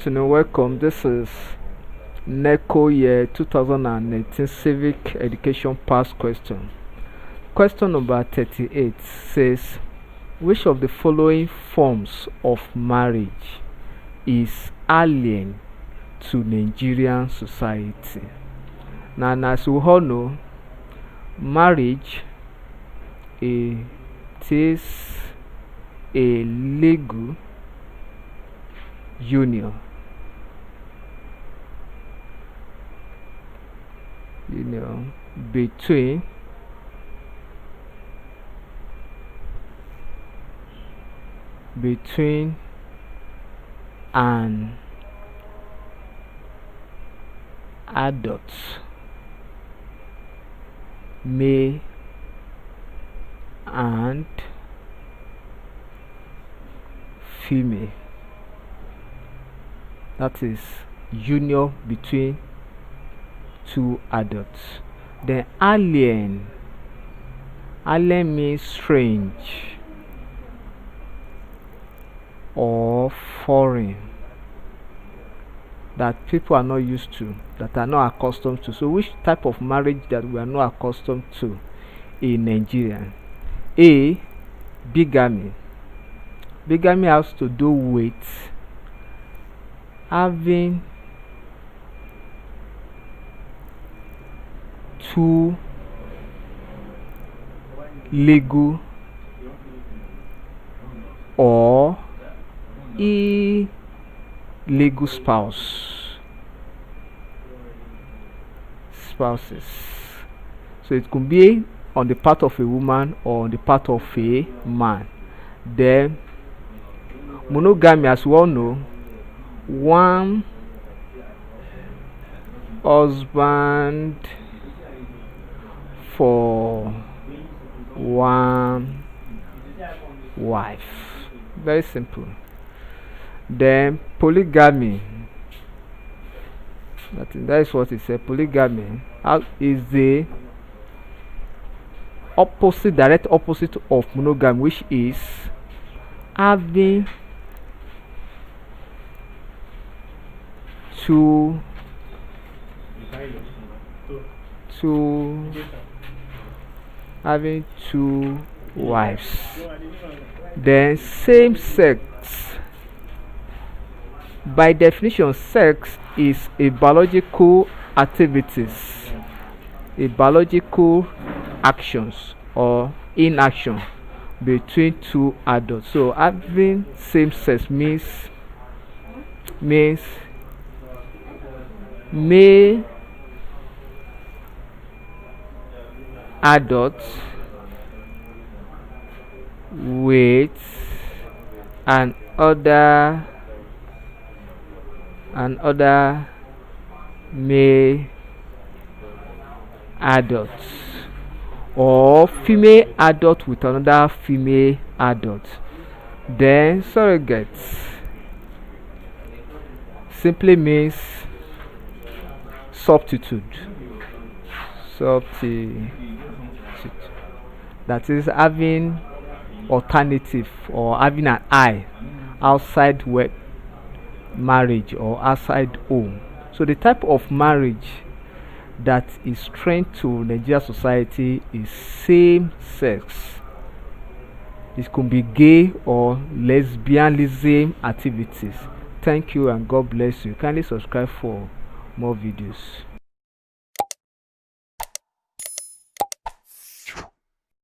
afternoon, welcome. This is Neco year 2018 Civic Education Past Question. Question number 38 says, which of the following forms of marriage is alien to Nigerian society? Now, as we all know, marriage is a legal union between an adult male and female. That is union between two adults. Then alien means strange or foreign, that people are not used to, that are not accustomed to. So which type of marriage that we are not accustomed to in Nigeria? A, bigamy. Bigamy has to do with having two legal or illegal spouses. So it could be on the part of a woman or on the part of a man. Then monogamy, as we all know, one husband for one wife. Very simple. Then polygamy, that is what it says. Polygamy is the direct opposite of monogamy, which is having two wives. Then same sex. By definition, sex is a biological activities, a biological actions or inaction between two adults. So having same sex means male adults with another male adult, or female adult with another female adult. Then surrogates simply means substitute, that is having alternative or having an eye outside wed marriage or outside home. So the type of marriage that is strange to Nigerian society is same sex. It could be gay or lesbianism activities. Thank you and God bless you. Kindly subscribe for more videos.